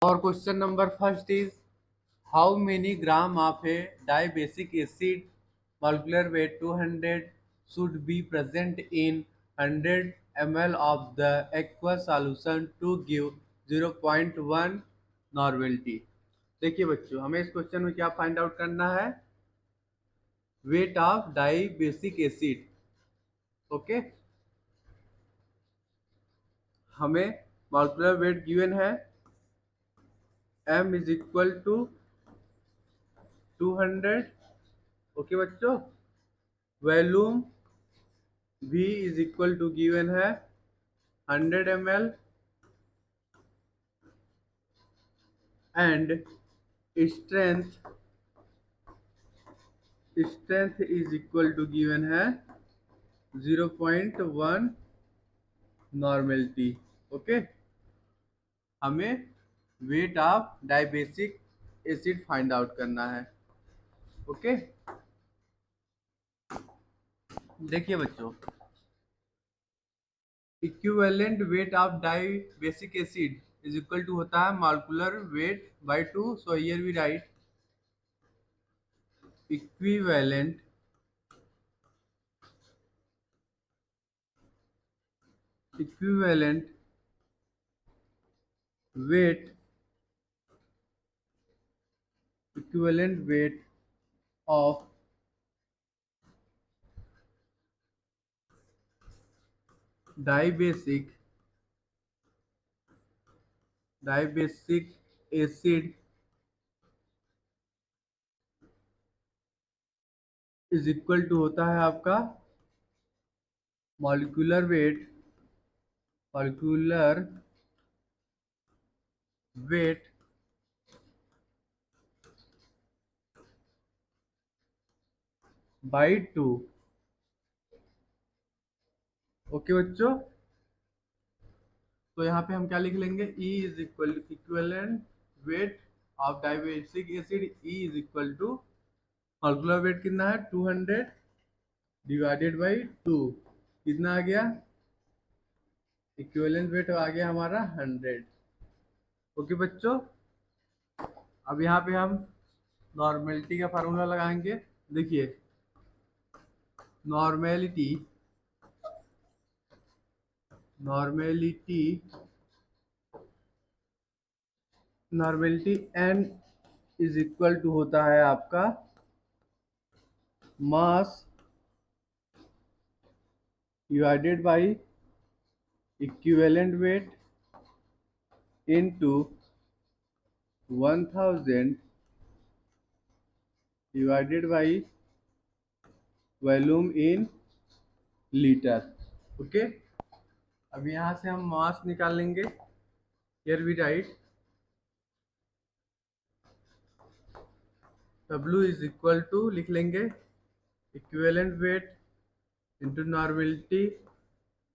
Our question number first is how many gram of a dibasic acid molecular weight 200 should be present in 100 ml of the aqueous solution to give 0.1 normality. देखिए बच्चों, हमें इस question में क्या find out करना है? Weight of dibasic acid. Okay, हमें molecular weight given है m is equal to 200। Okay बच्चों, volume v is equal to given है 100 ml and strength is equal to given है 0.1 नॉर्मेलिटी। ओके, हमें weight of dibasic acid find out करना है। ओके, देखिए बच्चों, equivalent weight of dibasic acid is equal to होता है molecular weight by 2। So here we right equivalent weight equivalent weight of dibasic acid is equal to होता है आपका मॉलिक्यूलर वेट बाई 2। ओके बच्चों, तो यहाँ पे हम क्या लिख लेंगे? E is equivalent weight of dibasic acid. E is equal to molecular weight कितना है 200 डिवाइडेड बाई 2। कितना आ गया? इक्विवेलेंट वेट आ गया हमारा 100। ओके बच्चों, अब यहाँ पे हम नॉर्मेलिटी का फार्मूला लगाएंगे। देखिए, normality n is equal to होता है आपका mass divided by equivalent weight into 1000 divided by volume in litre. Okay, अब यहाँ से हम मास निकाल लेंगे। Here we write W is equal to लिख लेंगे equivalent weight into normality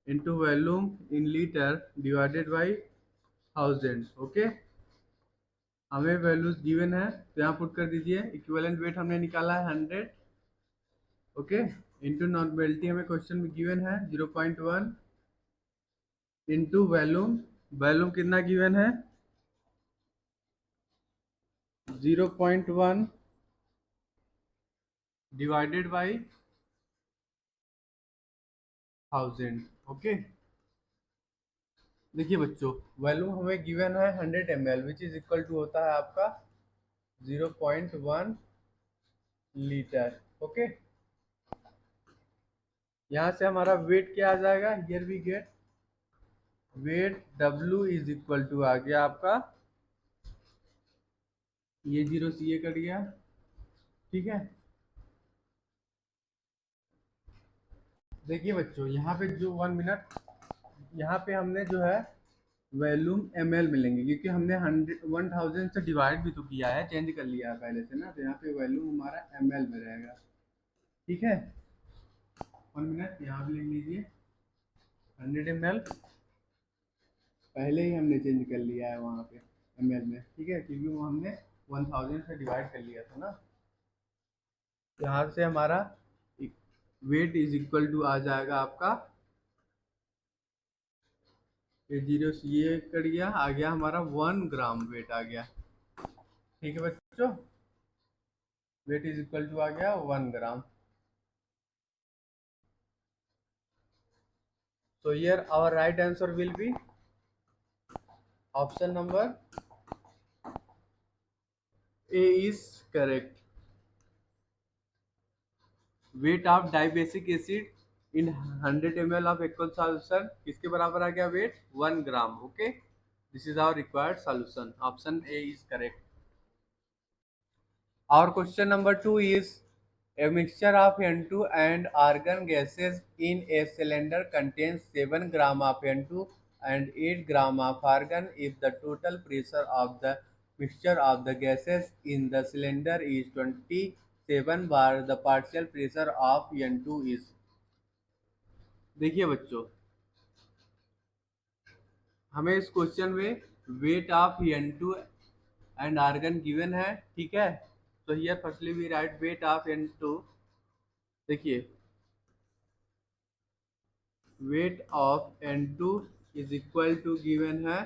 into volume in litre divided by 1000। Okay, हमें values given है तो यहाँ पुट कर दीजिए। इक्विवेलेंट वेट हमने निकाला है 100। ओके, इंटू नॉर्मेलिटी हमें क्वेश्चन में गिवन है 0.1 इंटू वॉल्यूम कितना गिवन है 0.1 डिवाइडेड बाई 1000। ओके, देखिए बच्चों, वॉल्यूम हमें गिवन है 100 ml which is equal to होता है आपका 0.1 लीटर। ओके, यहाँ से हमारा वेट क्या आ जाएगा? Here we get weight W is equal to आ गया आपका, ये 0 से ये कट गया। ठीक है, देखिए बच्चों, यहाँ पे जो 1 मिनट यहाँ पे हमने जो है वॉल्यूम ml मिलेंगे क्योंकि हमने 1000 से डिवाइड भी तो किया है, चेंज कर लिया है पहले से ना, तो यहाँ पे वॉल्यूम हमारा ml में रहेगा। ठीक है, 1 मिनट यहाँ पे लिख लीजिए 100 ml, पहले ही हमने चेंज कर लिया है वहाँ पे ml में। ठीक है, क्योंकि वो हमने 1000 से डिवाइड कर लिया था ना। यहाँ से हमारा वेट इज इक्वल टू आ जाएगा आपका ये जीरो से ये कट गया, आ गया हमारा 1 ग्राम वेट आ गया। ठीक है बच्चों, वेट इज इक्वल टू आ गया 1 ग्राम। So here our right answer will be option number A is correct. Weight of dibasic acid in 100 ml of aqueous solution किसके बराबर आ गया weight 1 gram. Okay, this is our required solution, option A is correct. Our question number 2 is a mixture of N2 and argon gases in a cylinder contains 7 gram of N2 and 8 gram of argon. If the total pressure of the mixture of the gases in the cylinder is 27 bar, the partial pressure of N2 is। देखिए बच्चों, हमें इस question में weight of N2 and argon given है, ठीक है। तो here firstly we write weight of N2। देखिए, weight of N2 is equal to given है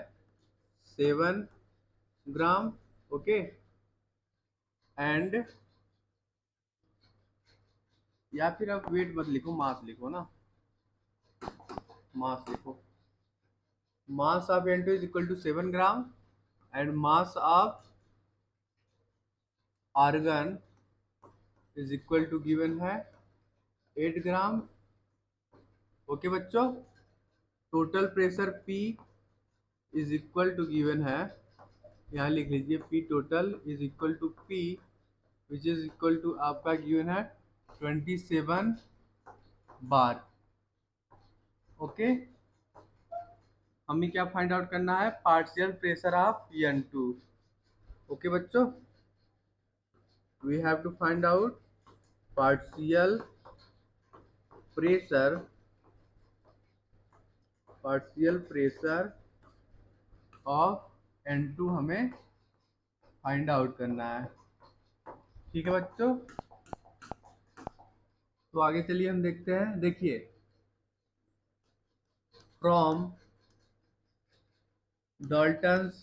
7 ग्राम। ओके, एंड या फिर आप वेट मत लिखो, मास लिखो ना, मास लिखो। Mass of N2 is equal to 7 gram and mass of argon is equal to given है 8 ग्राम। ओके बच्चों, total pressure P is equal to given है, यहाँ लिख लीजिए P total is equal to P which is equal to आपका given है 27 बार। Okay, हमें क्या फाइंड आउट करना है, partial pressure of N2। Okay बच्चों, we have to find out partial pressure, partial pressure of N2 हमें फाइंड आउट करना है। ठीक है बच्चों, तो आगे चलिए हम देखते हैं। देखिए, from Dalton's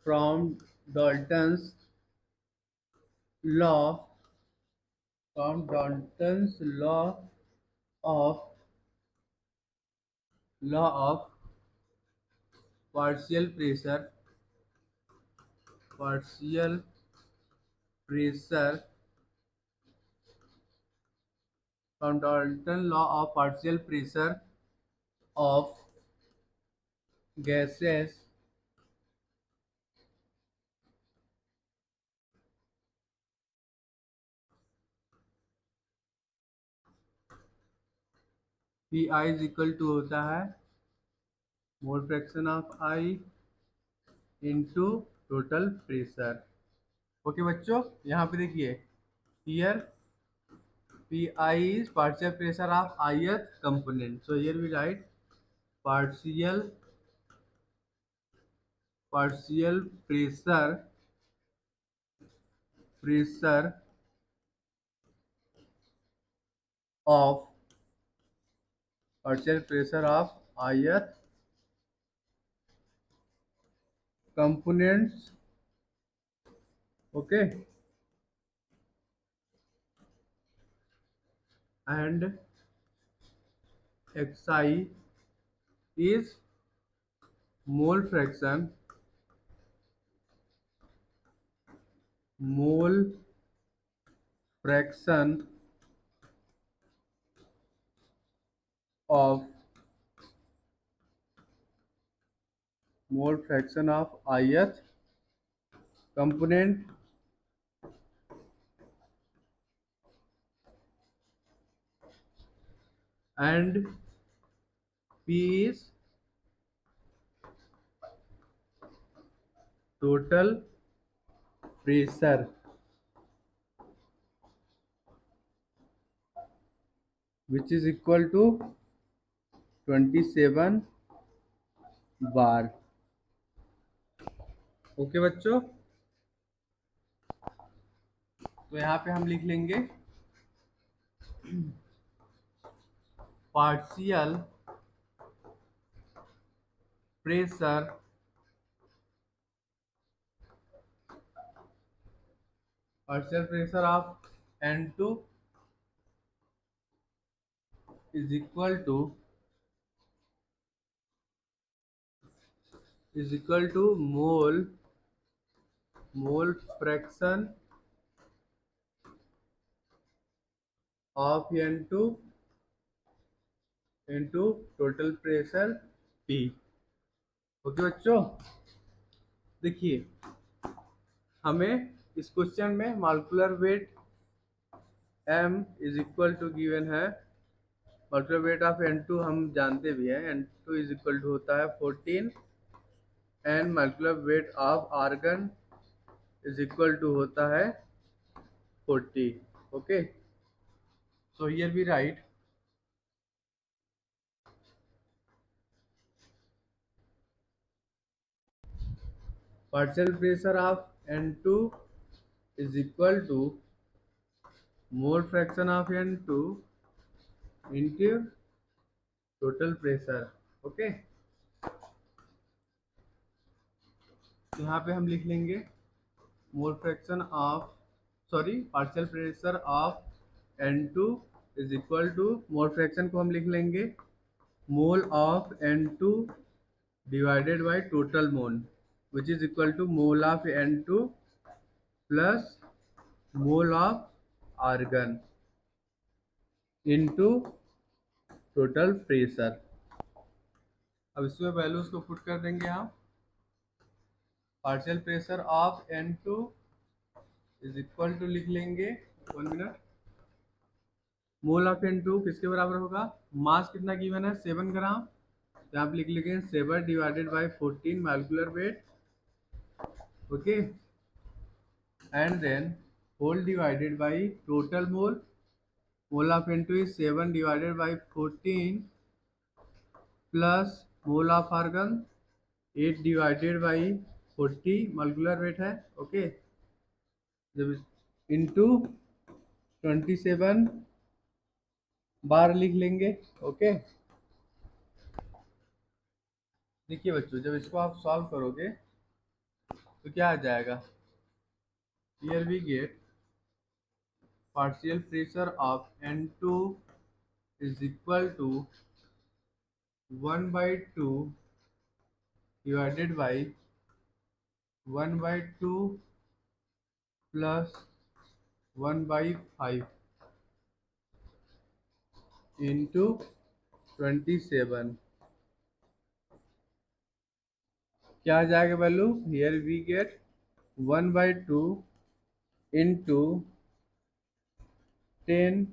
from Dalton's law, from Dalton's of law of partial pressure, partial pressure, from Dalton law of partial pressure of gases PI is equal to होता है मोल fraction of I into total pressure. Okay बच्चों, यहाँ पे देखिए, here PI is partial pressure of ith component, so here we write partial pressure of partial pressure of ith components। okay, and xi is mole fraction of mole fraction of ith component and P is total pressure which is equal to 27 bar. Okay बच्चों, तो यहाँ पे हम लिख लेंगे partial pressure partial pressure of N2 is equal to mole fraction of N2 into total pressure P। Okay बच्चों, देखिए हमें इस क्वेश्चन में molecular weight m is equal to given है। मॉलिक्यूलर वेट ऑफ N2 हम जानते भी हैं, N2 इज इक्वल टू होता है 14 and molecular weight of argon is equal to होता है 40। Okay, so here we write partial pressure of N2 is equal to mole fraction of N2 into total pressure। Okay, यहाँ पे हम लिख लेंगे mole fraction of partial pressure of N2 is equal to, mole fraction को हम लिख लेंगे mole of N2 divided by total mole which is equal to mole of N2 plus mole of argon into total pressure. अब इसमें values को put कर देंगे हम। Partial pressure of N2 is equal to लिख लेंगे 1 मिनट, मोल ऑफ N2 किसके बराबर होगा, मास कितना गिवन है 7 ग्राम, तो आप लिख लेंगे 7 divided by 14 molecular weight. Okay, and then whole divided by total mole, mole of N2 is 7 divided by 14 plus mole of argon 8 divided by 40 molecular weight है। ओके, जब इंटू 27 बार लिख लेंगे। ओके, देखिए बच्चों जब इसको आप सॉल्व करोगे तो क्या आ जाएगा, here we get partial pressure of N2 is equal to 1/2 divided by 1/2 plus 1/5 into 27। क्या आ जाएगा value, here we get 1/2 into 10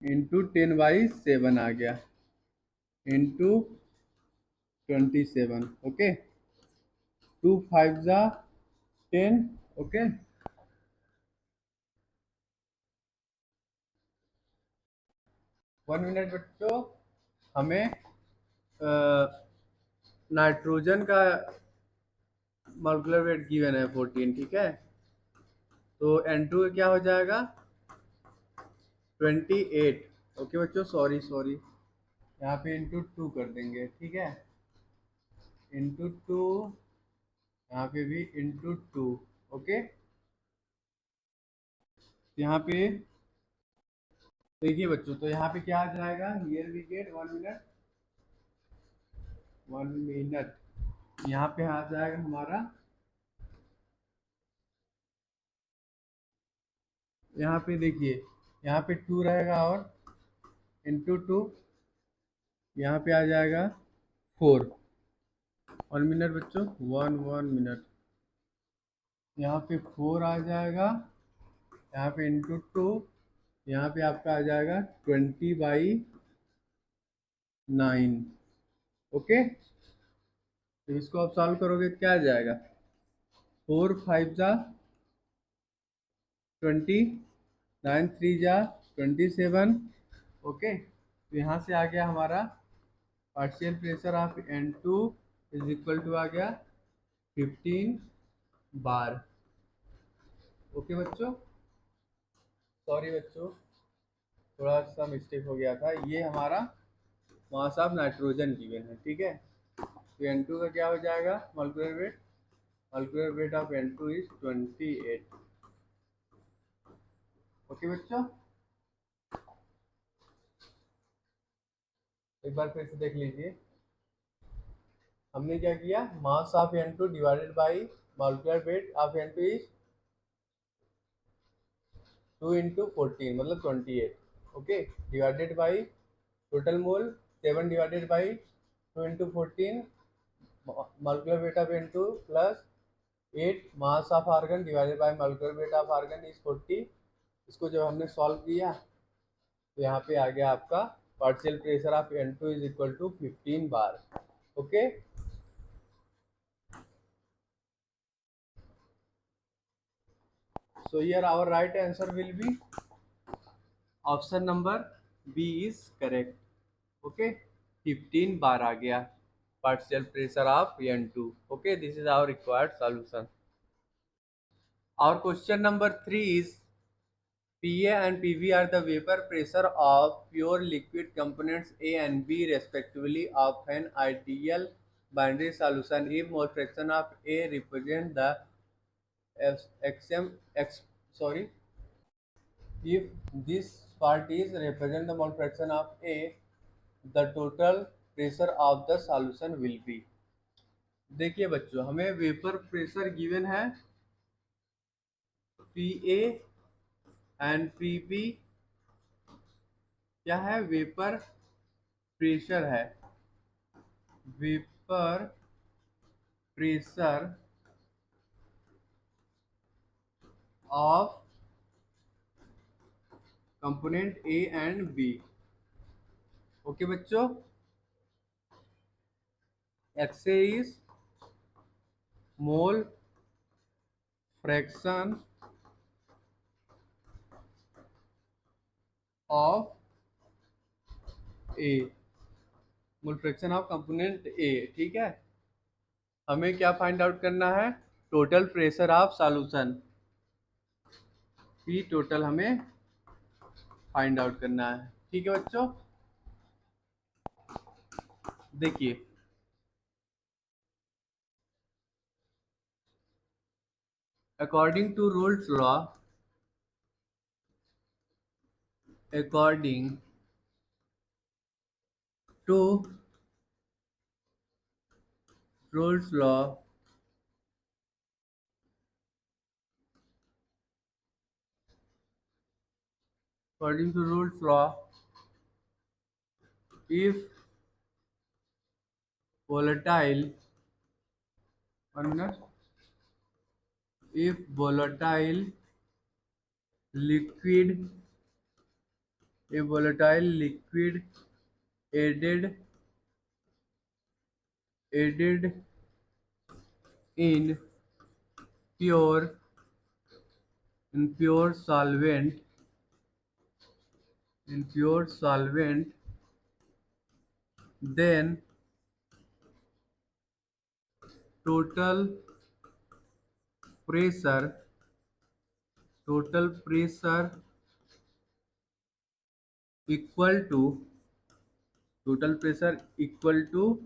into 10/7 आ गया इंटू 27। ओके, 2 5 जा 10। ओके, वन मिनट बच्चों, हमें नाइट्रोजन का मॉलिक्यूलर वेट गिवन है 14, ठीक है, तो N2 क्या हो जाएगा 28। ओके बच्चों, सॉरी यहाँ पे इंटू 2 कर देंगे, ठीक है, इंटू 2, यहाँ पे भी इंटू 2। ओके, यहाँ पे देखिए बच्चों, तो यहाँ पे क्या आ जाएगा, हियर वी गेट 1 मिनट, यहाँ पे आ जाएगा हमारा, यहाँ पे देखिए यहाँ पे 2 रहेगा और इंटू 2, यहाँ पे आ जाएगा 4। 1 मिनट बच्चों, 1 मिनट, यहाँ पे 4 आ जाएगा, यहाँ पे इंटू 2, यहाँ पे आपका आ जाएगा 20/9। ओके, तो इसको आप सॉल्व करोगे तो क्या आ जाएगा, 4 5 जा 20, 9 3 जा 27। ओके, तो यहाँ से आ गया हमारा partial pressure of N2 is equal to आ गया 15 बार। ओके बच्चों, सॉरी बच्चों, थोड़ा सा मिस्टेक हो गया था, ये हमारा मास ऑफ नाइट्रोजन गिवन है, ठीक है। तो N2 का क्या हो जाएगा molecular weight of N2 is 28। Okay बच्चों, एक बार फिर से देख लीजिए। हमने क्या किया, mass of N2 divided by molecular weight of N2 is 2 into 14 मतलब 28, okay, divided by total mole 7 divided by 2 into 14 molecular weight of N2 plus 8 mass of argon divided by molecular weight of argon is 40। इसको जब हमने solve किया तो यहाँ पे आ गया आपका partial pressure of N2 is equal to 15 bar. Okay, so here our right answer will be option number B is correct। Okay, 15 बार आ गया partial pressure of N2। okay, this is our required solution। our question number 3 is PA and PB are the vapor pressure of pure liquid components A and B respectively of an ideal binary solution if mole fraction of A represent the XM X sorry if this part is represent the mole fraction of A, the total pressure of the solution will be। देखिए बच्चों, हमें vapour pressure given है PA and PB क्या है, vapour pressure है, vapour pressure of component A and B. Okay बच्चों, X is mole fraction of A, mole fraction of component A, ठीक है। हमें क्या फाइंड आउट करना है, total pressure of solution P total हमें फाइंड आउट करना है, ठीक है बच्चों। देखिए according to Raoult's law, according to Raoult's law according to Rolle's law, if volatile one minute, if volatile liquid, a volatile liquid added in pure pure solvent, in pure solvent, then total pressure, total pressure equal to, total pressure equal to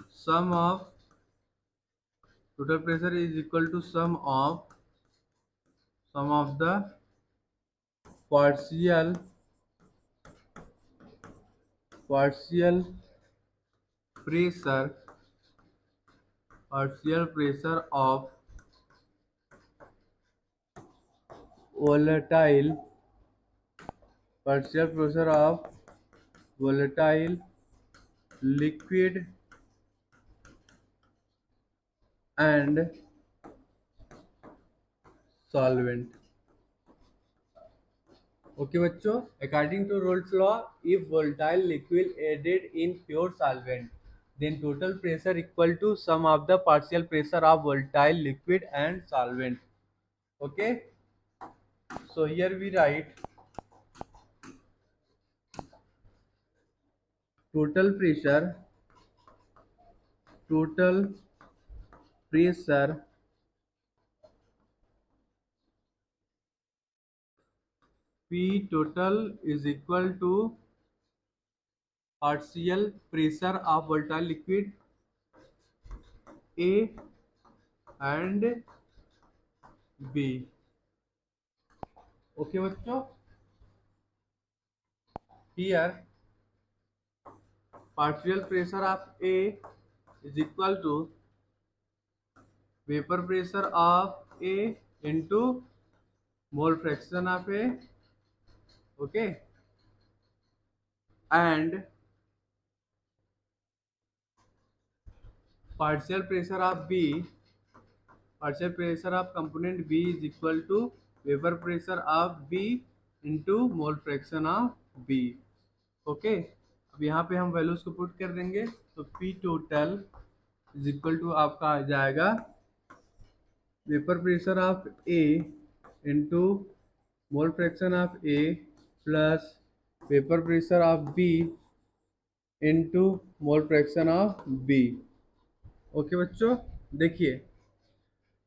sum of, total pressure is equal to sum of the partial partial pressure, partial pressure of volatile, partial pressure of volatile liquid and solvent। Okay बच्चों, according to Raoult's law, if volatile liquid added in pure solvent then total pressure equal to sum of the partial pressure of volatile liquid and solvent। okay, so here we write total pressure, total pressure P total is equal to partial pressure of volatile liquid A and B. Okay बच्चों, here partial pressure of A is equal to vapour pressure of A into mole fraction of A, okay, and partial pressure of B, partial pressure of component B is equal to vapor pressure of B into mole fraction of B। Okay, अब यहाँ पे हम values को put कर देंगे तो P total is equal to आपका आ जाएगा vapour pressure of A into mole fraction of A plus vapour pressure of B into mole fraction of B। Okay बच्चों, देखिए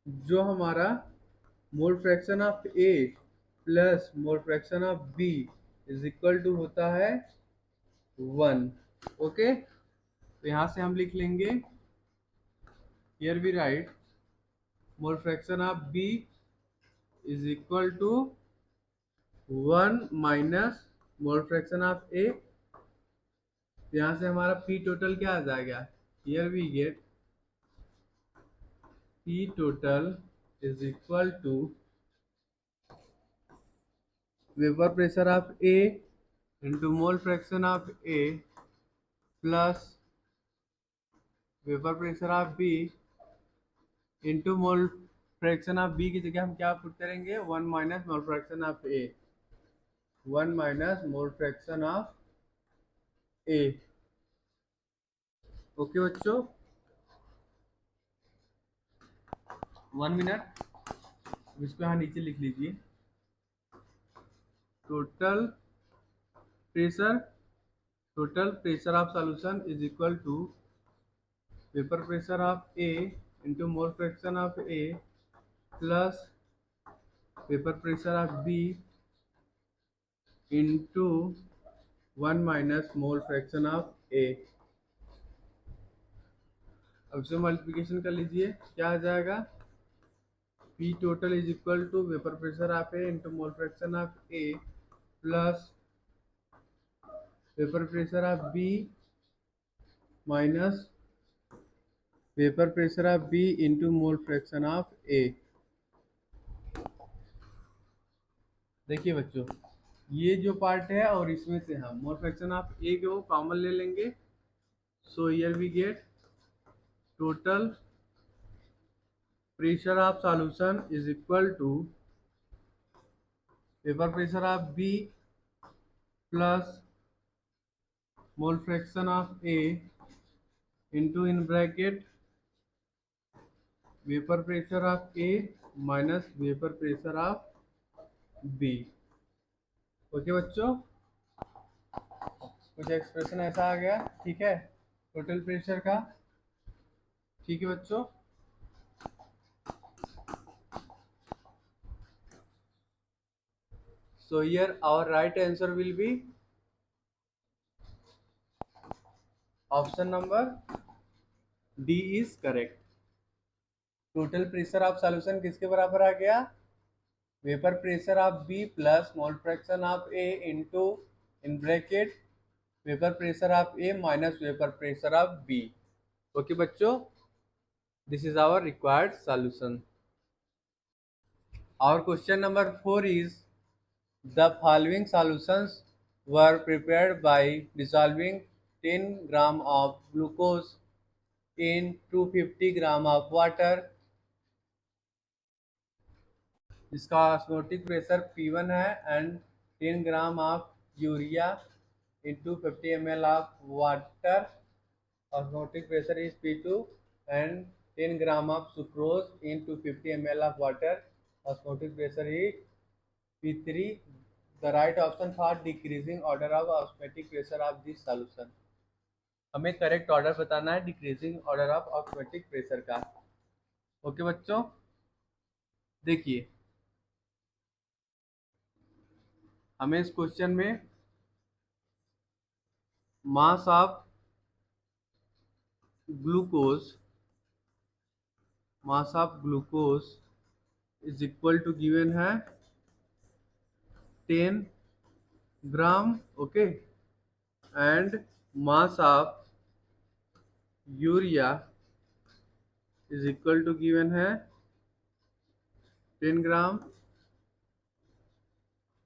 जो हमारा mole fraction of A plus mole fraction of B is equal to होता है 1। Okay, तो यहाँ से हम लिख लेंगे, here we write mole fraction of B is equal to 1 minus mole fraction of A. यहाँ से हमारा पी टोटल क्या आ जाएगा, here we get P total is equal to vapour pressure of A into mole fraction of A plus vapour pressure of B into mole fraction of B की जगह हम क्या पुट करेंगे, 1 minus mole fraction of A, 1 minus mole fraction of A. Okay बच्चों, 1 minute, इसको यहाँ नीचे लिख लीजिए। Total pressure of solution is equal to vapour pressure of A into mole fraction of A plus vapour pressure of B into 1 minus mole fraction of A. अब से multiplication कर लीजिए, क्या आ जाएगा, P total is equal to vapour pressure of A into mole fraction of A plus vapour pressure of B minus vapour pressure of B into mole fraction of A. देखिए बच्चों, ये जो पार्ट है और इसमें से हम मोल फ्रैक्शन ऑफ ए को कॉमन ले लेंगे, so here we get total pressure of solution is equal to vapour pressure of B plus mole fraction of A into in bracket vapour pressure of A minus vapour pressure of B. Okay बच्चों, कुछ expression ऐसा आ गया, ठीक है, total pressure का। ठीक है बच्चों, so here our right answer will be option number D is correct। Total pressure of solution किसके बराबर आ गया, vapour pressure of B plus mole fraction of A into in bracket vapour pressure of A minus vapour pressure of B. Okay बच्चों, this is our required solution. Our question number 4 is the following solutions were prepared by dissolving 10 gram of glucose in 250 gram of water। इसका osmotic pressure P1 है and 10 gram of urea into 50 ml of water, osmotic pressure is P2, and 10 gram of sucrose into 50 ml of water, osmotic pressure is P3। The right option for decreasing order of osmotic pressure of this solution। हमें correct order बताना है decreasing order of osmotic pressure का। Okay बच्चों, देखिए हमें इस question में mass of glucose is equal to given है 10 gram, okay, and mass of urea is equal to given है 10 gram,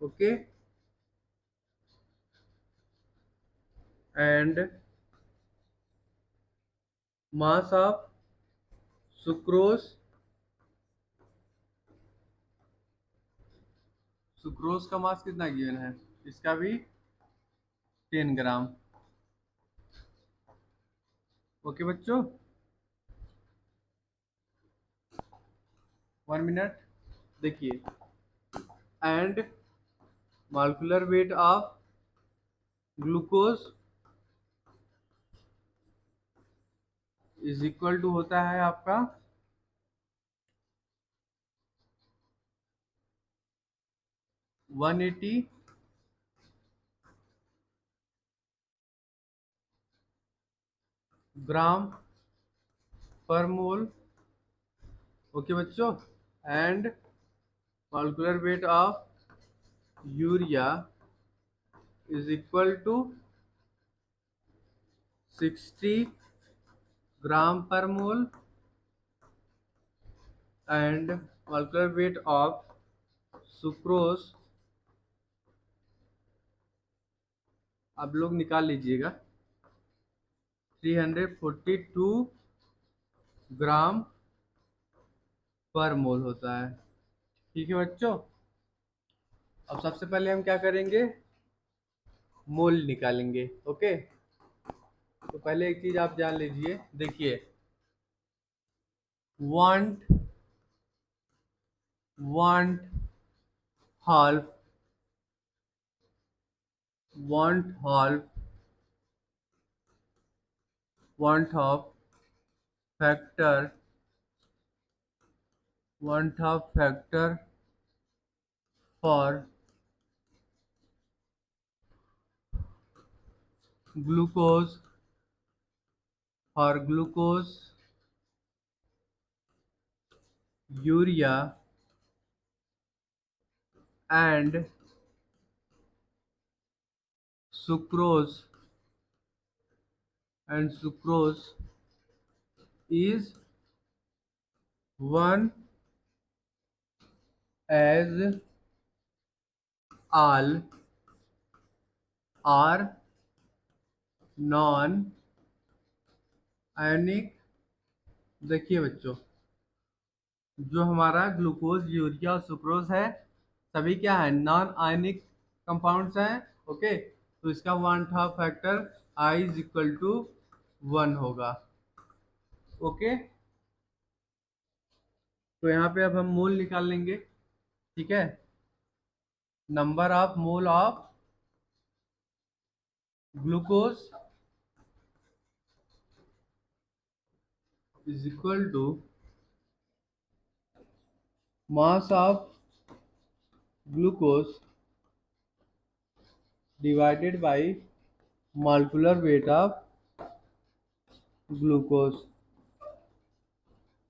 okay, and mass of sucrose का मास कितना गिवन है, इसका भी 10 ग्राम। ओके बच्चों, 1 मिनट देखिए, and molecular weight of glucose is equal to होता है आपका 180 ग्राम पर मोल, ओके बच्चों, and molecular weight of urea is equal to 60 gram per mole, and molecular weight of sucrose आप लोग निकाल लीजिएगा 342 ग्राम पर मोल होता है। ठीक है बच्चों, अब सबसे पहले हम क्या करेंगे, मोल निकालेंगे। ओके, तो पहले एक चीज आप जान लीजिए, देखिए, want want half want half factor for glucose urea and sucrose is 1 as all are non ionic। देखिए बच्चों, जो हमारा ग्लूकोज, यूरिया और सुक्रोज है, सभी क्या है, नॉन आयनिक कंपाउंड्स हैं। ओके, तो इसका van't Hoff factor I is equal to 1 होगा। ओके, तो यहाँ पे अब हम मोल निकाल लेंगे। ठीक है, number of mole of glucose is equal to mass of glucose divided by molecular weight of glucose.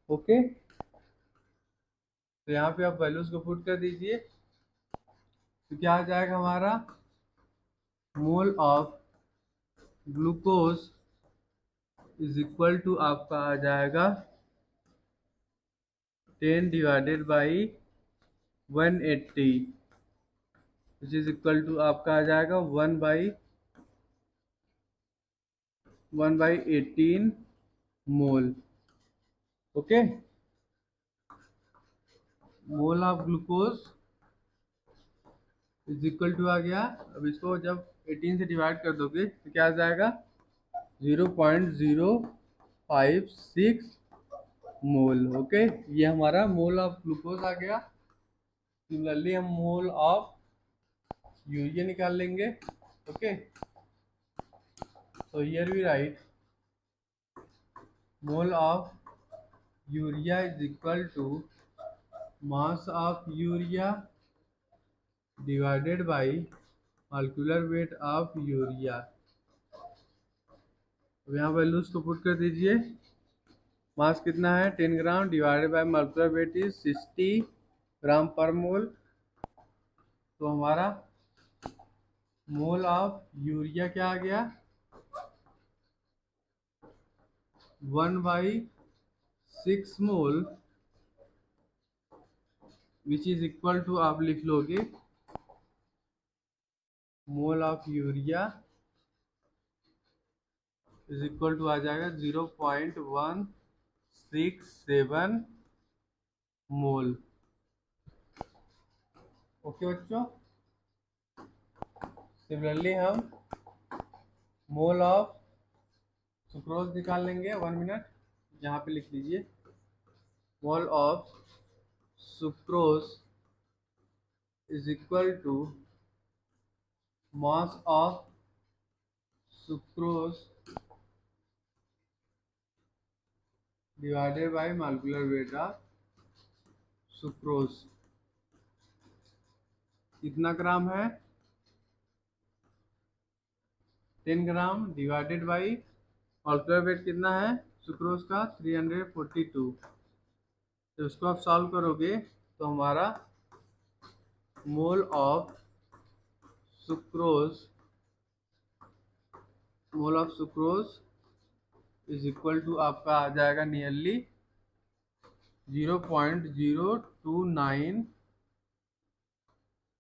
Okay, तो यहाँ पे आप वैल्यूज को पुट कर दीजिए, तो क्या आ जाएगा हमारा, mole of glucose is equal to आपका आ जाएगा 10 divided by 180, which is equal to आपका आ जाएगा 1/18 mole. Okay, mole of glucose is equal to आ गया, अब इसको जब 18 से डिवाइड कर दोगे तो क्या आ जाएगा, 0.056 मोल। ओके, ये हमारा मोल ऑफ ग्लूकोज आ गया। सिमिलरली हम मोल ऑफ यूरिया निकाल लेंगे। Okay, so here we write mole of urea is equal to mass of urea divided by molecular weight of urea। अब यहाँ वैल्यूज को पुट कर दीजिए। मास कितना है 10 gram divided by molecular wait is 60 gram per मोल। तो हमारा मोल ऑफ यूरिया क्या आ गया 1/6 mole which is equal to आप लिख लोगे mole of urea is equal to आ जाएगा 0.167 मोल। ओके बच्चों, सिमिलरली हम मोल ऑफ सुक्रोज निकाल लेंगे 1 मिनट। यहाँ पे लिख लीजिए mole of sucrose is equal to mass of sucrose divided by molecular weight of sucrose. कितना ग्राम है 10 gram divided by molecular weight कितना है सुक्रोज का 342। तो उसको आप सॉल्व करोगे तो हमारा mole of sucrose is equal to आपका आ जाएगा नियरली 0.029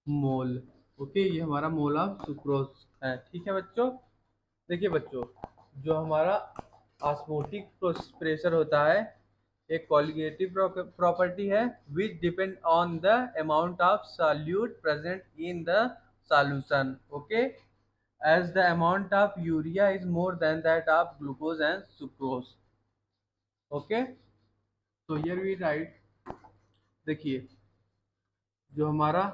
मोल। ओके, ये हमारा मोल ऑफ सुक्रोज है। ठीक है बच्चों, देखिए बच्चों, जो हमारा ऑस्मोटिक प्रेशर होता है एक कॉलिगेटिव प्रॉपर्टी है विच depend on the amount of solute present in the solution. Okay, as the amount of urea is more than that of glucose and sucrose. Okay, so here we write, देखिए जो हमारा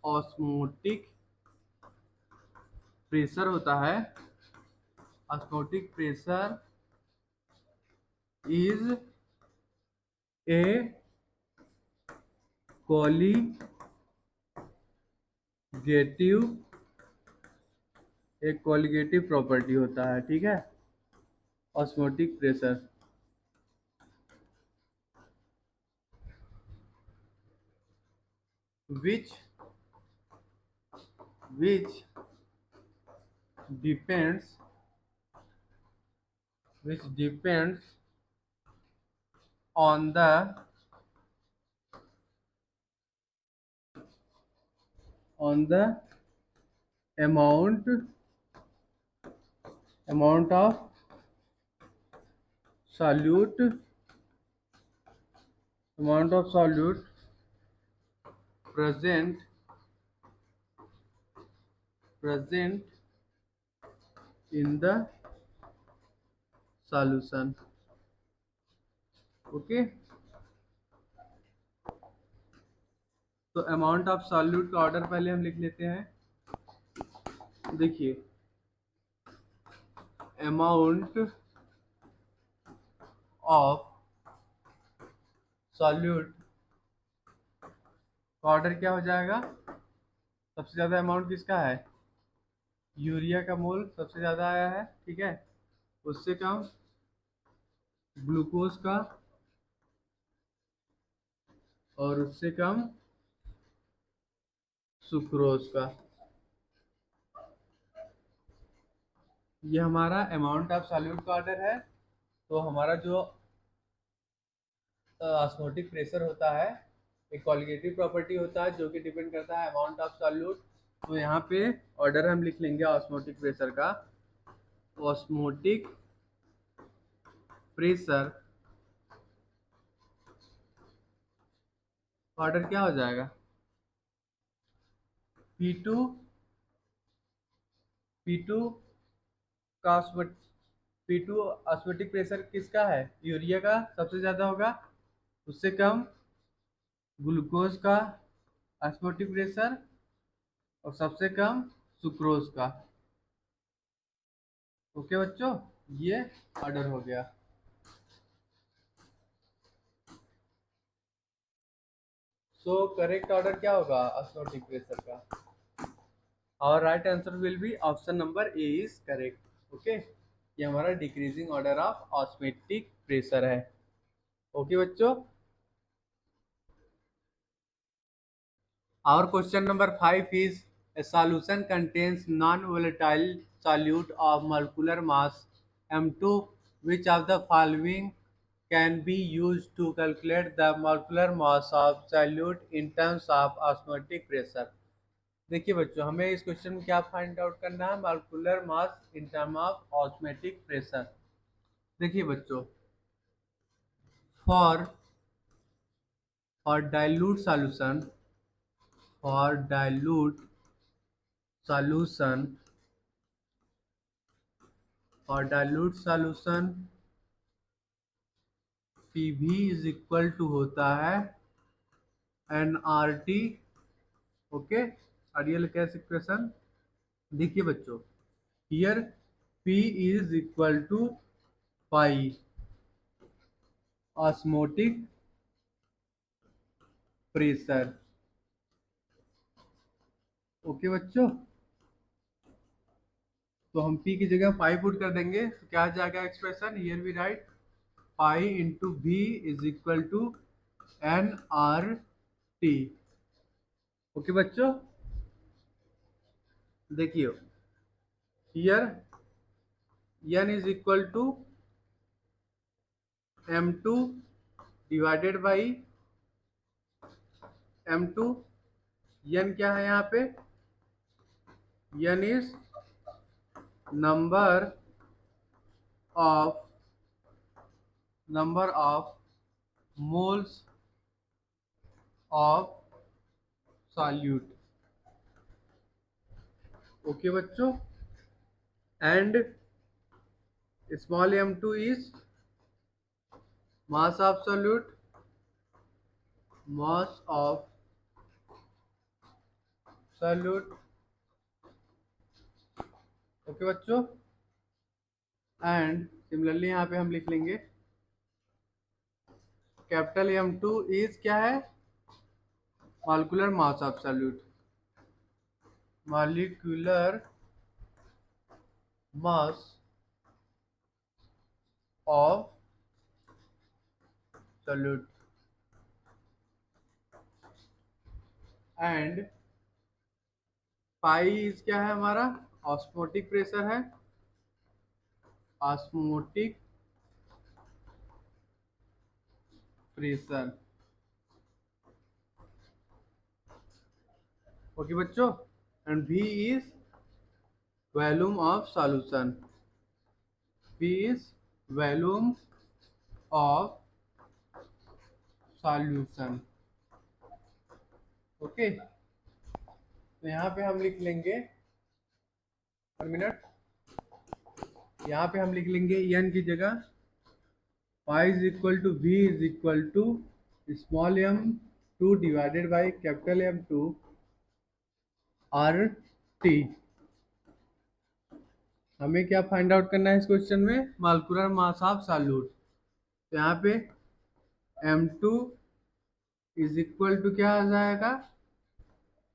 osmotic pressure होता है osmotic pressure is a colligative property होता है। ठीक है, osmotic pressure which depends on the amount of solute present in the solution। Okay, तो अमाउंट ऑफ सॉल्यूट का ऑर्डर पहले हम लिख लेते हैं। देखिए अमाउंट ऑफ सॉल्यूट का ऑर्डर क्या हो जाएगा, सबसे ज़्यादा अमाउंट किसका है यूरिया का मोल सबसे ज़्यादा आया है। ठीक है, उससे कम ग्लूकोज का और उससे कम सुक्रोज का। ये हमारा अमाउंट ऑफ सॉल्यूट का ऑर्डर है। तो हमारा जो ऑस्मोटिक प्रेशर होता है एक कॉलिगेटिव प्रॉपर्टी होता है जो कि डिपेंड करता है अमाउंट ऑफ सॉल्यूट। तो यहाँ पे ऑर्डर हम लिख लेंगे ऑस्मोटिक प्रेशर का। ऑस्मोटिक प्रेशर ऑर्डर क्या हो जाएगा P2 का P2 ऑस्मोटिक प्रेशर किसका है यूरिया का सबसे ज़्यादा होगा, उससे कम ग्लूकोज का ऑस्मोटिक प्रेशर और सबसे कम सुक्रोज का। ओके बच्चों, ये ऑर्डर हो गया। सो करेक्ट ऑर्डर क्या होगा ऑस्मोटिक प्रेशर का। और right answer will be option number A is correct. Okay, ये हमारा decreasing order of osmotic pressure है। ओके बच्चों, our question number 5 is a solution contains non-volatile solute of molecular mass m2, which of the following can be used to calculate the molecular mass of solute in terms of osmotic pressure। देखिए बच्चों, हमें इस question में क्या find out करना है, molecular mass in term of osmotic pressure. देखिए बच्चों, for for dilute solution for dilute solution और dilute solution PV is equal to होता है NRT. Okay, ideal gas equation. देखिए बच्चों, here P is equal to pi osmotic pressure. Okay बच्चों, तो हम पी की जगह पाई पुट कर देंगे तो क्या आ जाएगा expression, here we write pi into V is equal to N R T. Okay बच्चों, देखिए here n is equal to m2 divided by m2। n क्या है यहाँ पे, n is number of moles of solute. Okay बच्चों, and small m2 is mass of solute, mass of solute. Okay बच्चों, and similarly यहाँ पे हम लिख लेंगे कैपिटल M2 इज क्या है, molecular mass of solute, molecular mass of solute. And pi is क्या है हमारा, ऑस्मोटिक प्रेशर है, ऑस्मोटिक प्रेशर। ओके बच्चों, and V is volume of solution, V is volume of solution. Okay, तो यहाँ पे हम लिख लेंगे 1 मिनट, यहाँ पे हम लिख लेंगे n की जगह pi is equal to V is equal to small m2 divided by capital M2 R T. हमें क्या फाइंड आउट करना है इस क्वेश्चन में, मॉलिक्यूलर मास ऑफ सॉल्यूट। तो यहाँ पे M2 इज इक्वल टू क्या आ जाएगा,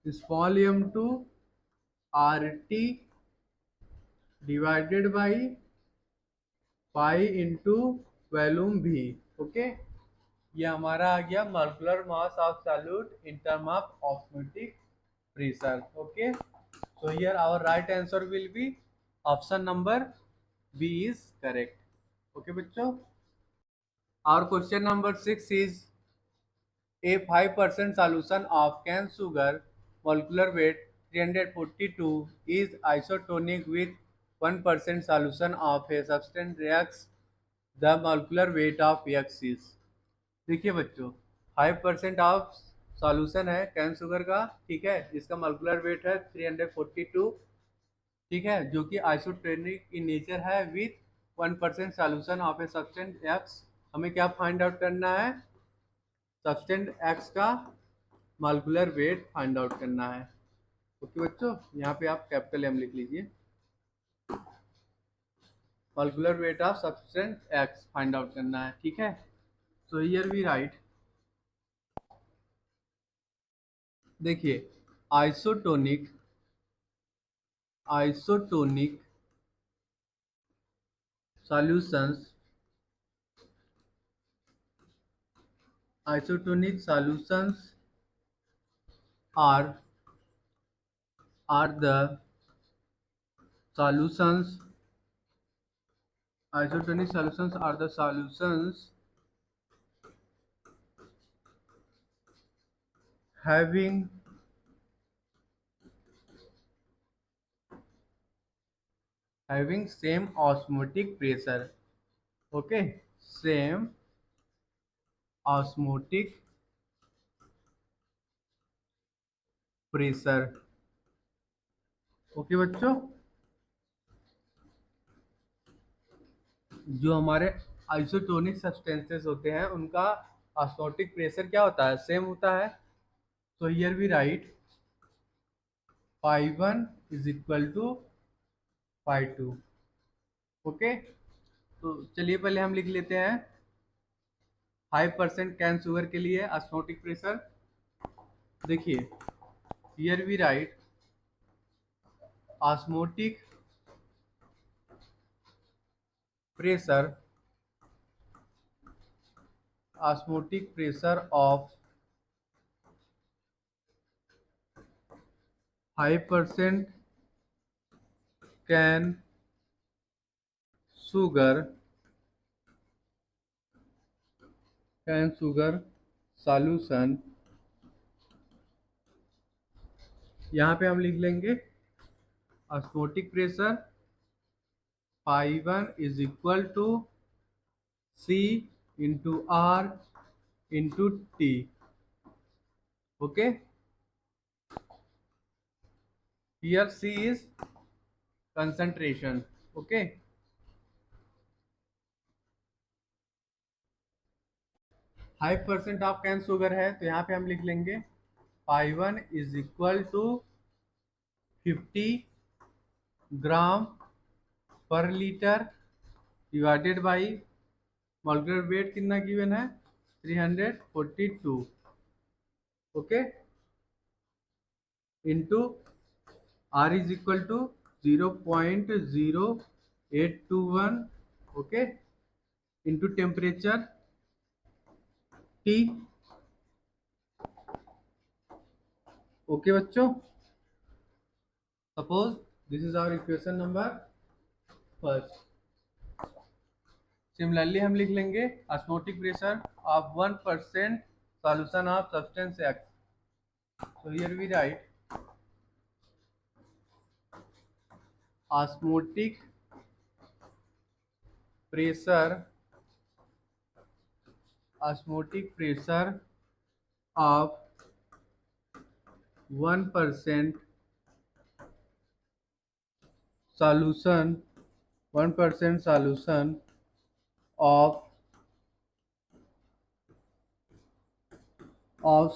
small m2 R T divided by pi into volume भी। ओके, ये हमारा आ गया molecular mass of solute in term of osmotic pressure. Okay, so here our right answer will be option number B is correct। okay बच्चों, our question number 6 is a 5% solution of cane sugar molecular weight 342 is isotonic with 1% solution of a substance reacts the molecular weight of X is। देखिए बच्चों, 5% of solution है cane sugar का, ठीक है, जिसका molecular weight है 342, ठीक है, जो कि आइसोटोनिक इन नेचर है with 1% solution of a substance x. हमें क्या फाइंड आउट करना है, सब्सटेंस एक्स का मॉलिक्यूलर वेट फाइंड आउट करना है। ओके बच्चों, यहाँ पे आप कैपिटल M लिख लीजिए, molecular weight of substance x find out करना है, ठीक है। सो हियर वी राइट, देखिए isotonic, isotonic solutions, isotonic solutions are the solutions, isotonic solutions are the solutions having same osmotic pressure. Okay, same osmotic pressure. Okay बच्चों, जो हमारे isotonic substances होते हैं उनका ऑस्मोटिक प्रेशर क्या होता है, सेम होता है. So here we write phi 1 is equal to phi 2. ओके, तो चलिए पहले हम लिख लेते हैं 5% कैन शुगर के लिए ऑस्मोटिक प्रेशर. देखिए, here we write osmotic pressure of 5% cane sugar solution. यहाँ पे हम लिख लेंगे osmotic pressure phi 1 is equal to C into R into T. Okay, here C is concentration. Okay, 5% of cane sugar है तो यहाँ पे हम लिख लेंगे phi 1 is equal to 50 gram per litre divided by molecular weight कितना given है 342. Okay, into R is equal to 0.0821. Okay, into temperature T. Okay बच्चों, suppose this is our equation number first. Similarly हम लिख लेंगे osmotic pressure of 1% solution of substance X. So here we write osmotic pressure of 1% solution of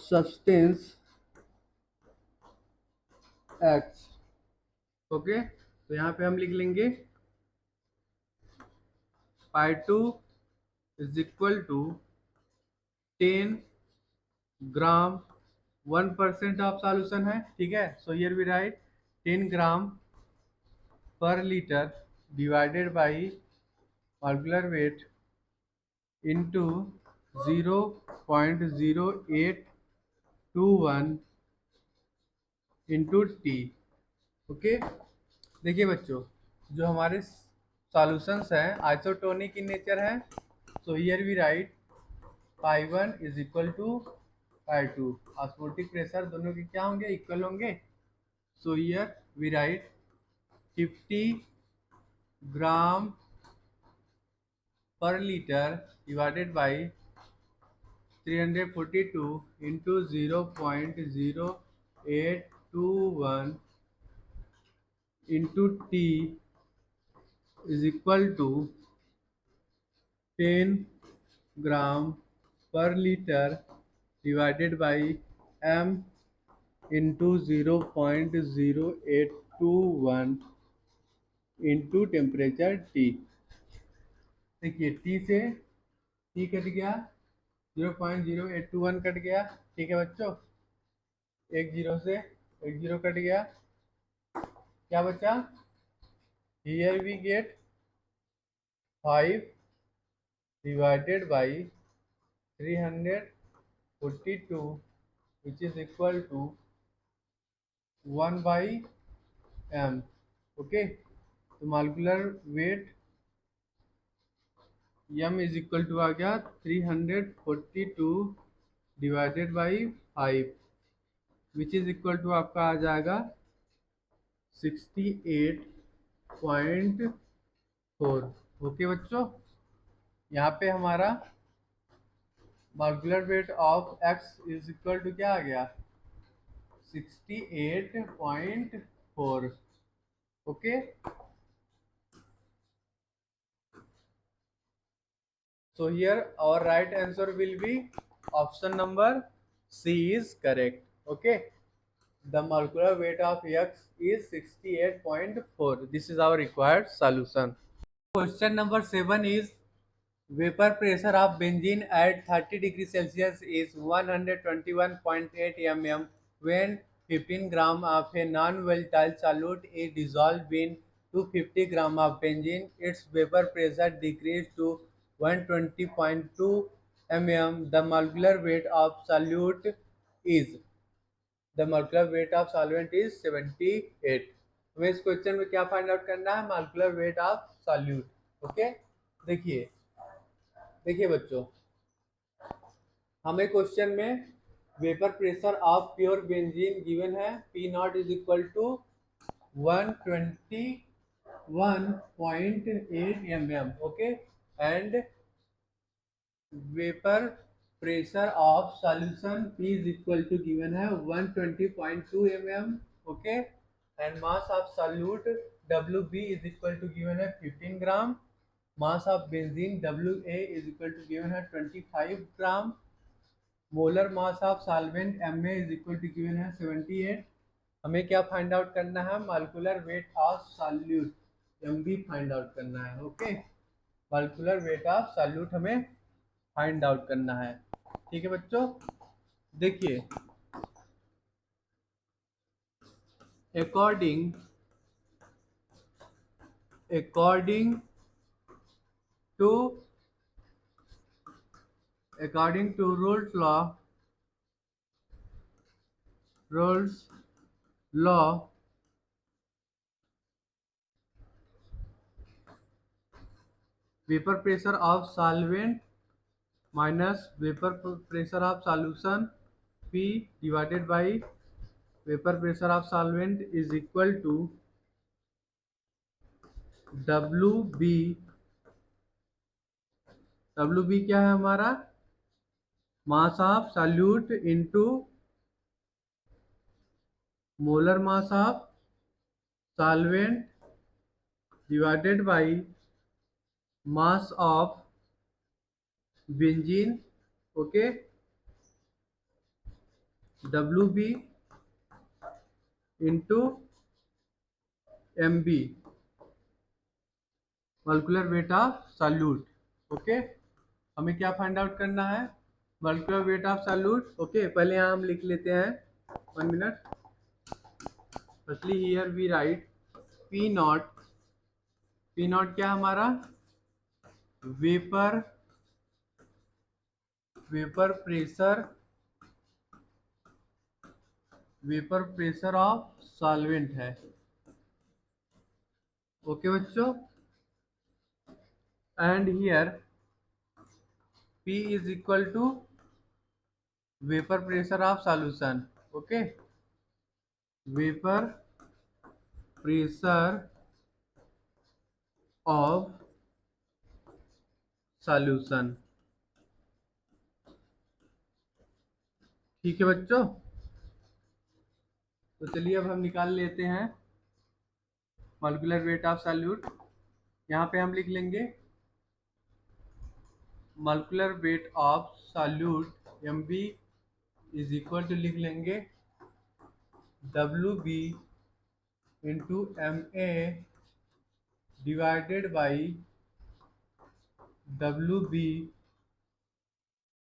substance X. ओके, तो यहाँ पे हम लिख लेंगे pi 2 is equal to 10 gram 1% of solution है. ठीक है, so here we write 10 gram per litre divided by molecular weight into 0.0821 into T. Okay, देखिए बच्चों, जो हमारे सॉल्यूशंस हैं आइसोटोनिक इन नेचर हैं. So here we write phi 1 is equal to phi 2. Osmotic pressure दोनों के क्या होंगे, इक्वल होंगे. So here we write 50 gram per litre divided by 342 into 0.0821 into T is equal to 10 gram per litre divided by m into 0.0821 into temperature T. देखिए T से T cut गया, 0.0821 cut गया. ठीक है बच्चों, एक जीरो से एक जीरो कट गया, क्या बचा. Here we get 5 divided by 342 which is equal to 1 by m. Okay, तो molecular weight m is equal to आ गया 342 divided by 5 which is equal to आपका आ जाएगा 68.4। ओके बच्चों, यहाँ पे हमारा molecular weight of x is equal to क्या आ गया 68.4। Okay, so here our right answer will be option number C is correct. Okay, the molecular weight of X is 68.4. This is our required solution. Question number 7 is vapor pressure of benzene at 30 degrees Celsius is 121.8 mm when 15 gram of a non-volatile solute is dissolved in 250 gram of benzene. Its vapor pressure decreased to 120.2 mm. The molecular weight of solute is solvent is 78. हमें इस question में क्या find out करना है, molecular weight of solute. Okay, देखिए बच्चों, हमें question में vapour pressure of pure benzene given है, P not is equal to 121.8 mm। Okay, and vapour pressure of solution P is equal to given है 120.2 mm। Okay, and mass of solute WB is equal to given है 15 gram. Mass of benzene WA is equal to given है 25 gram. Molar mass of solvent MA is equal to given है 78। हमें क्या find out करना है, molecular weight of solute MB find out करना है। Okay, molecular weight of solute हमें find out करना है। ठीक है बच्चों, देखिए according to Rolle's law, vapor pressure of solvent minus vapor pressure of solution P divided by vapor pressure of solvent is equal to WB। WB क्या है हमारा, mass of solute into molar mass of solvent divided by mass of benzene. Okay, WB into MB molecular weight of solute. Okay, हमें क्या find out करना है, molecular weight of solute. Okay, पहले यहाँ हम लिख लेते हैं 1 minute. Firstly here we write P naught क्या हमारा वेपर प्रेशर ऑफ सॉल्वेंट है। ओके बच्चों, and here P is equal to vapour pressure of solution. Okay, vapour pressure of solution. ठीक है बच्चों, तो चलिए अब हम निकाल लेते हैं मॉलिक्यूलर वेट ऑफ सॉल्यूट। यहाँ पे हम लिख लेंगे molecular weight of solute MB is equal to लिख लेंगे WB into MA divided by WB।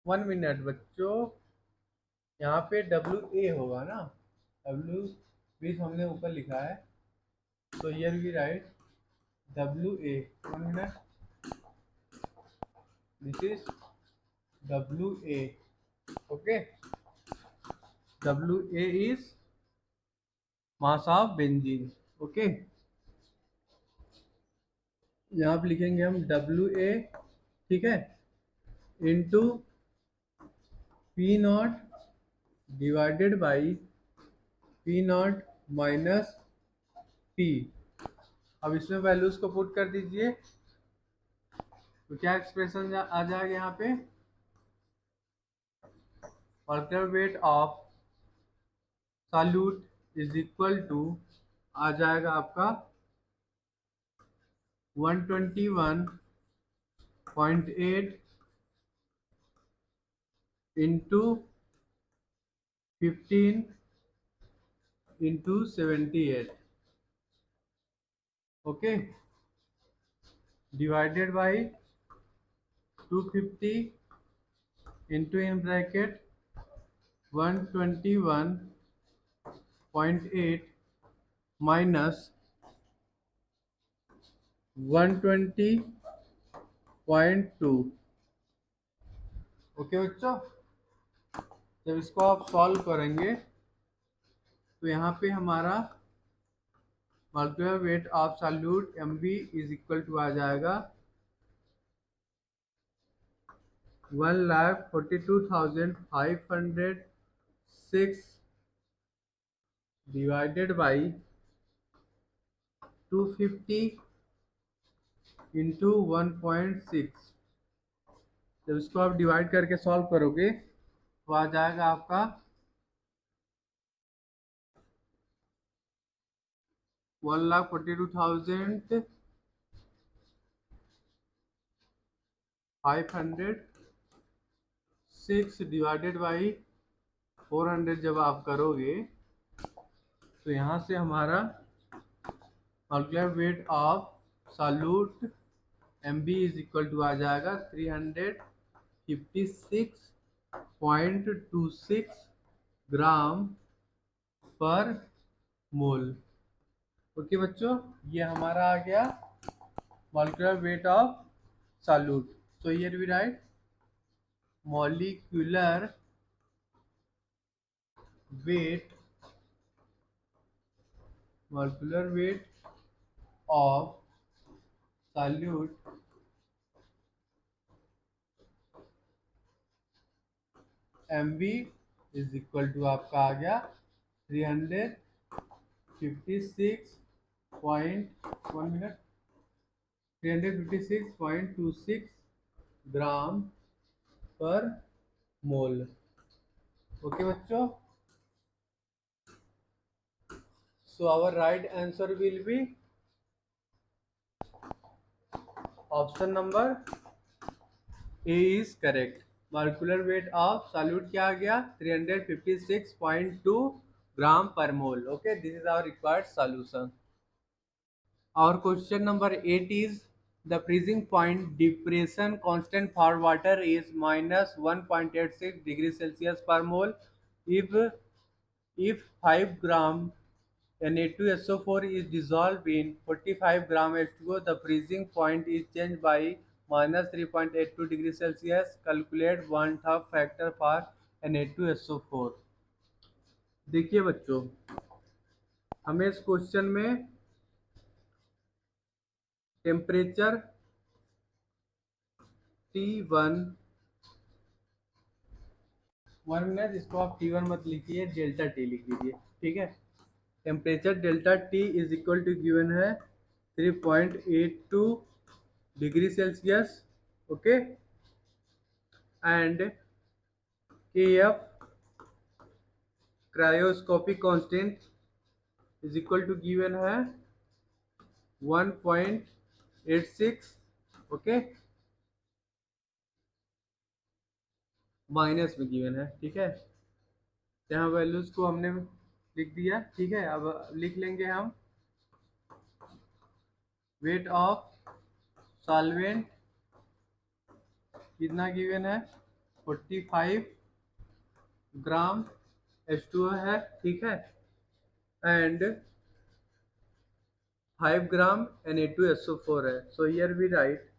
1 minute बच्चों, यहाँ पे WA होगा ना, WB हमने ऊपर लिखा है, तो here we write WA। 1 minute, this is WA. Okay, WA is mass of benzene. Okay, यहाँ पे लिखेंगे हम WA, ठीक है, into P0 divided by P0 minus P. अब इसमें वैल्यूज को पुट कर दीजिए, तो क्या एक्सप्रेशन आ जाएगा यहाँ पे, molecular weight of solute is equal to आ जाएगा आपका 121.8 into 15 into 78, okay, divided by 250 into in bracket 121.8 minus 120.2. Okay बच्चों, जब इसको आप सॉल्व करेंगे तो यहाँ पे हमारा molecular weight of solute MB is equal to आ जाएगा 1,42,506 डिवाइडेड बाई 250 इंटू 1.6. जब इसको आप डिवाइड करके सॉल्व करोगे तो आ जाएगा आपका 1,42,506 डिवाइडेड बाई 400 जब आप करोगे तो यहाँ से हमारा molecular weight of solute MB is equal to आ जाएगा 356.26 ग्राम पर मोल. ओके बच्चों, ये हमारा आ गया molecular weight of solute. So here we write molecular weight of solute MV is equal to आपका आ गया 356.26 ग्राम पर मोल. ओके बच्चों, so our right answer will be option number A is correct. Molecular weight of solute क्या आ गया 356.2 gram per mole. Okay, this is our required solution. Our question number 8 is the freezing point depression constant for water is minus 1.86 degrees Celsius per mole. If 5 gram Na2SO4 is dissolved in 45 gram H2O, the freezing point is changed by minus 3.82 degrees Celsius. Calculate one-half factor for Na2SO4. देखिए बच्चों, हमें इस question में temperature T1, 1 minute, इसको आप T1 मत लिखिए, delta T लिख दीजिए, ठीक है. Temperature delta T is equal to given है 3.82 degree Celsius, okay, and KF cryoscopic constant is equal to given है 1.86, ओके, माइनस में गिवन है, ठीक है. यहाँ वैल्यूज को हमने लिख दिया, ठीक है. अब लिख लेंगे हम वेट ऑफ सॉल्वेंट कितना गिवन है 45 ग्राम H2O है, ठीक है, एंड 5 ग्राम Na2SO4 है. So here we write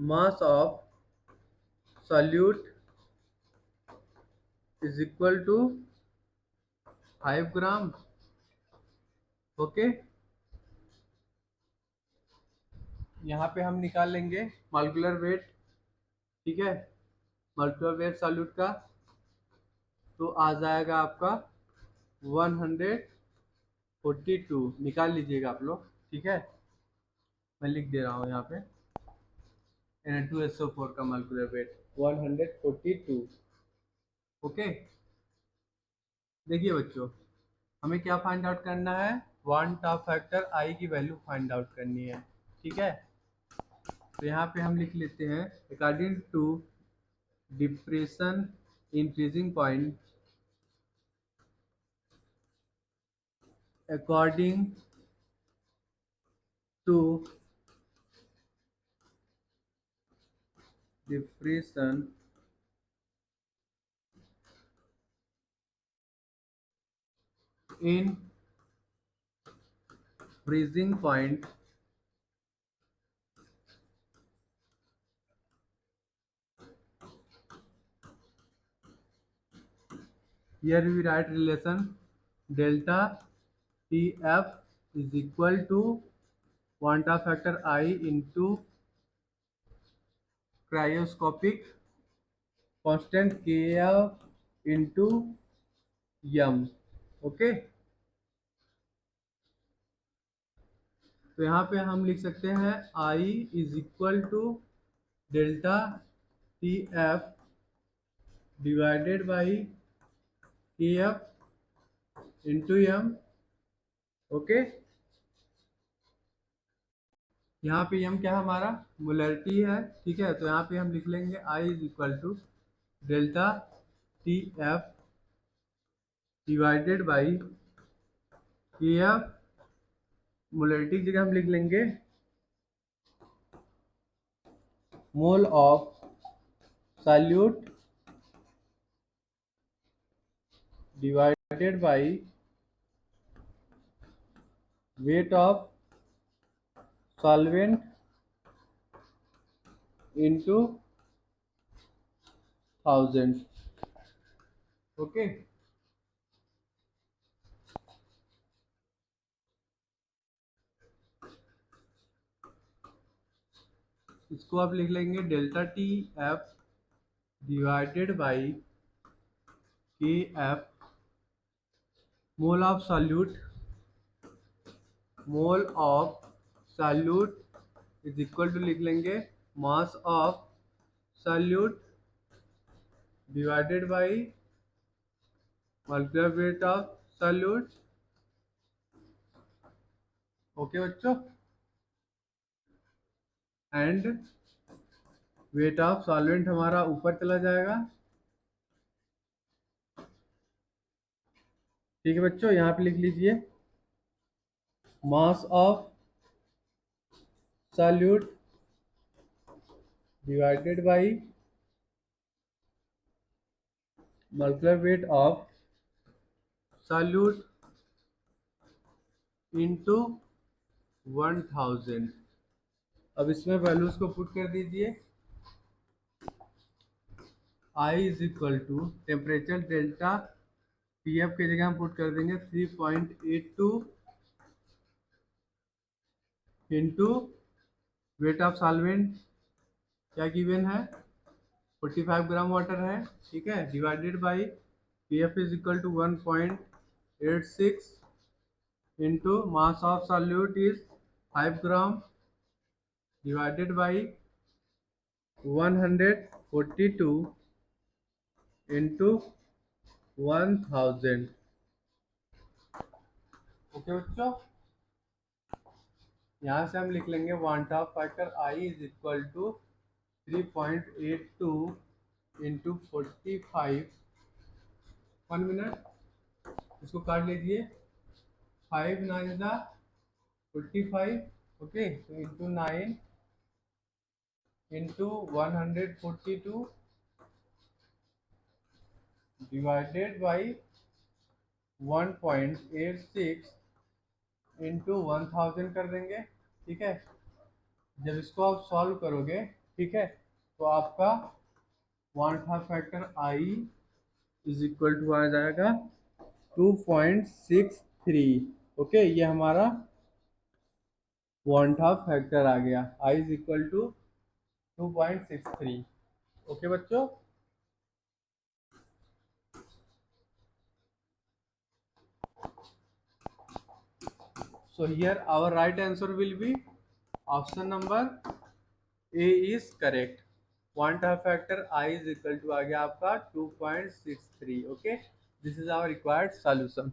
mass of solute is equal to 5 gram. Okay, यहाँ पे हम निकाल लेंगे मॉलिक्यूलर वेट। ठीक है, मॉलिक्यूलर वेट सॉल्यूट का तो आ जाएगा आपका 142। निकाल लीजिएगा आप लोग। ठीक है, मैं लिख दे रहा हूँ यहाँ पे Na2SO4 का मॉलिक्यूलर वेट 142। ओके, देखिए बच्चों, हमें क्या फाइंड आउट करना है, वन टॉप फैक्टर आई की वैल्यू फाइंड आउट करनी है। ठीक है, तो यहाँ पे हम लिख लेते हैं according to depression increasing point, according to depression in freezing point, here we write relation delta TF is equal to quanta factor I into cryoscopic constant Kf into m। Okay, तो यहाँ पे हम लिख सकते हैं I is equal to delta T F divided by K F into m. Okay, यहाँ पे M क्या है, हमारा मोलरिटी है। ठीक है, तो यहाँ पे हम लिख लेंगे I is equal to delta T F divided by K F, molarity की जगह हम लिख लेंगे mole of solute divided by weight of solvent into 1000। Okay, इसको आप लिख लेंगे delta T F divided by K F mole of solute, mole of solute is equal to लिख लेंगे mass of solute divided by molecular weight of solute. Okay बच्चों, and weight of solvent हमारा ऊपर चला जाएगा। ठीक है बच्चों, यहाँ पे लिख लीजिए mass of solute divided by molecular weight of solute into 1000। अब इसमें वैल्यूज को पुट कर दीजिए। I is equal to temperature delta P F की जगह हम पुट कर देंगे 3.82 इंटू वेट ऑफ सॉल्वेंट क्या गिवन है, 45 ग्राम वाटर है। ठीक है, divided by P F is equal to 1.86 into mass of solute is 5 gram divided by 142 into 1000। Okay बच्चों, यहाँ से हम लिख लेंगे van't Hoff factor I is equal to 3.82 into 45। 1 minute, इसको काट लीजिए। 5 9 ज़ा 45। ओके, तो into 9 into 142 divided by 1.86 into 1000 कर देंगे। ठीक है, जब इसको आप सॉल्व करोगे ठीक है, तो आपका van't Hoff factor I is equal to आ जाएगा 2.63। ओके, ये हमारा वांट हाफ फैक्टर आ गया, आई इज इक्वल टू 2.63। ओके बच्चों, so here our right answer will be option number A is correct। want half factor I is equal to आ गया आपका 2.63। okay, this is our required solution।